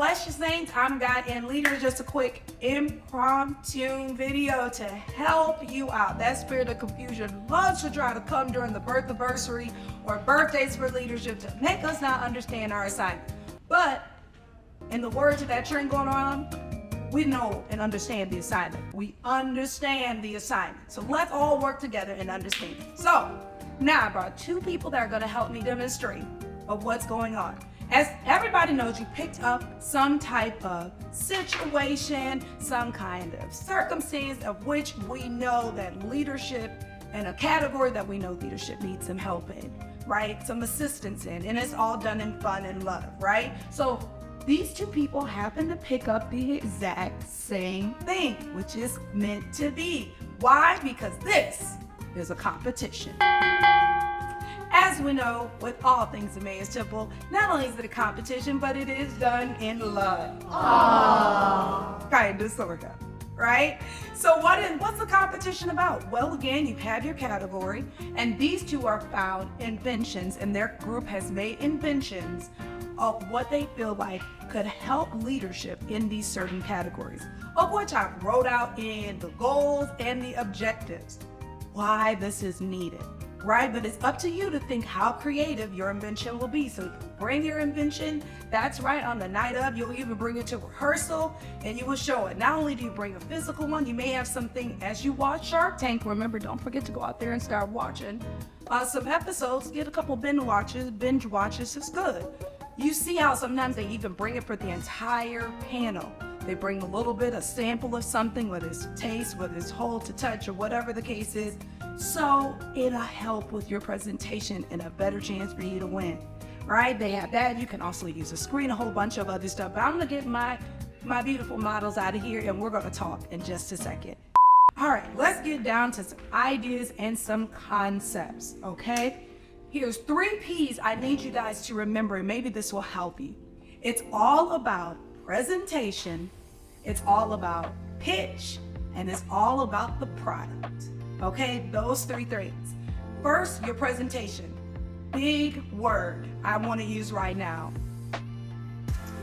bless you, saints. I'm God and Leader. Just a quick impromptu video to help you out. That spirit of confusion loves to try to come during the Birthaversary or birthdays for leadership to make us not understand our assignment. But in the words of that trend going around, we know and understand the assignment. We understand the assignment. So let's all work together and understand it. So now I brought two people that are going to help me demonstrate of what's going on. As everybody knows, you picked up some type of situation, some kind of circumstance of which we know that leadership, and a category that we know leadership needs some help in, right? Some assistance in, and it's all done in fun and love, right? So these two people happen to pick up the exact same thing, which is meant to be. Why? Because this is a competition. As we know, with all things in Emmaus Temple, not only is it a competition, but it is done in love. Aww. Kinda, sorta, right? So what's the competition about? Well, again, you have your category, and these two are found inventions, and their group has made inventions of what they feel like could help leadership in these certain categories, of which I wrote out in the goals and the objectives, why this is needed. Right, but it's up to you to think how creative your invention will be. So bring your invention, that's right, on the night of, you'll even bring it to rehearsal and you will show it. Not only do you bring a physical one, you may have something as you watch Shark Tank. Remember, don't forget to go out there and start watching some episodes, get a couple binge watches, it's good. You see how sometimes they even bring it for the entire panel. They bring a little bit, a sample of something, whether it's taste, whether it's hold to touch, or whatever the case is. So it'll help with your presentation and a better chance for you to win, right? They have that. You can also use a screen, a whole bunch of other stuff. But I'm gonna get my beautiful models out of here and we're gonna talk in just a second. All right, let's get down to some ideas and some concepts, okay? Here's 3 P's I need you guys to remember, and maybe this will help you. It's all about presentation, it's all about pitch, and it's all about the product. Okay, those 3 things. First, your presentation. Big word I want to use right now.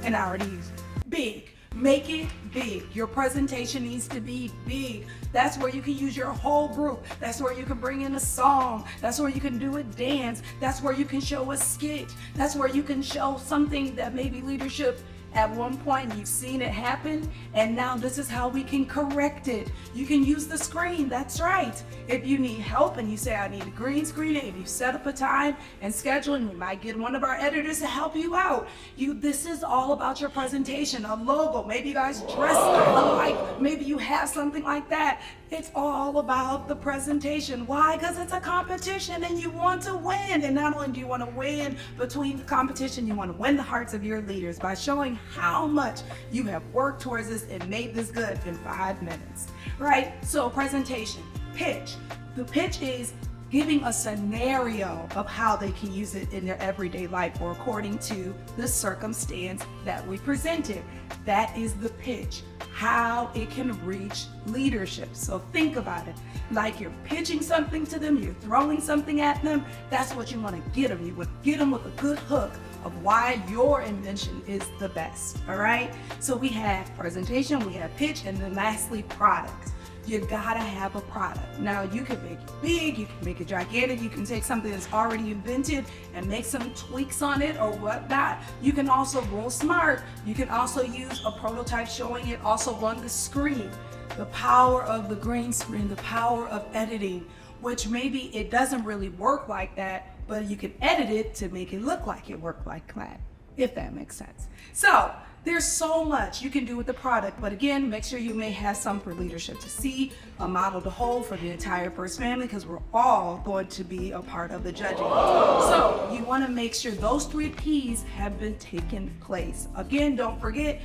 And I already used it. Big. Make it big. Your presentation needs to be big. That's where you can use your whole group. That's where you can bring in a song. That's where you can do a dance. That's where you can show a skit. That's where you can show something that maybe leadership at one point you've seen it happen, and now this is how we can correct it. You can use the screen, that's right. If you need help and you say, I need a green screen, and if you set up a time and schedule, and we might get one of our editors to help you out. This is all about your presentation, a logo. Maybe you guys dress alike, maybe you have something like that. It's all about the presentation. Why? Because it's a competition and you want to win. And not only do you want to win between the competition, you want to win the hearts of your leaders by showing how much you have worked towards this and made this good in 5 minutes, right? So presentation, pitch. The pitch is giving a scenario of how they can use it in their everyday life or according to the circumstance that we presented. That is the pitch, how it can reach leadership. So think about it, like you're pitching something to them, you're throwing something at them. That's what you want to get them. You want to get them with a good hook of why your invention is the best, all right? So we have presentation, we have pitch, and then lastly, product. You gotta have a product. Now you can make it big, you can make it gigantic, you can take something that's already invented and make some tweaks on it or whatnot. You can also roll smart. You can also use a prototype showing it also on the screen. The power of the green screen, the power of editing, which maybe it doesn't really work like that, but you can edit it to make it look like it worked like that, if that makes sense. So there's so much you can do with the product, but again, make sure you may have some for leadership to see, a model to hold for the entire first family, because we're all going to be a part of the judging. So you want to make sure those 3 P's have been taken place. Again, don't forget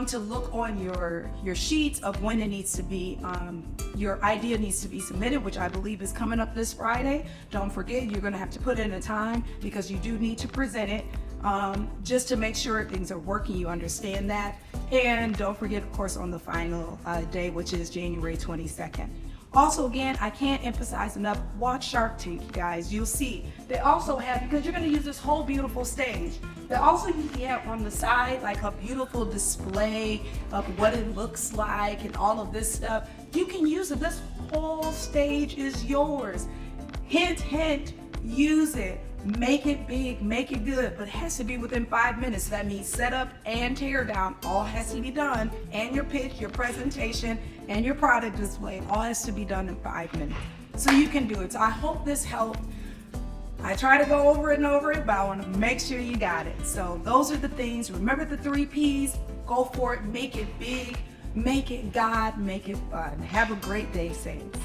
to look on your sheets of when it needs to be, your idea needs to be submitted, which I believe is coming up this Friday. Don't forget, you're going to have to put in a time because you do need to present it. Just to make sure things are working, you understand that. And don't forget, of course, on the final day, which is January 22nd. Also, again, I can't emphasize enough, watch Shark Tank, you guys. You'll see. They also have, because you're going to use this whole beautiful stage, But also you can have on the side like a beautiful display of what it looks like and all of this stuff. You can use it. This whole stage is yours. Hint, hint, use it. Make it big, make it good, but it has to be within 5 minutes. That means setup and tear down all has to be done, and your pitch, your presentation, and your product display all has to be done in 5 minutes. So you can do it. So I hope this helped. I try to go over it and over it, but I want to make sure you got it. So those are the things. Remember the 3 P's. Go for it. Make it big. Make it God. Make it fun. Have a great day, saints.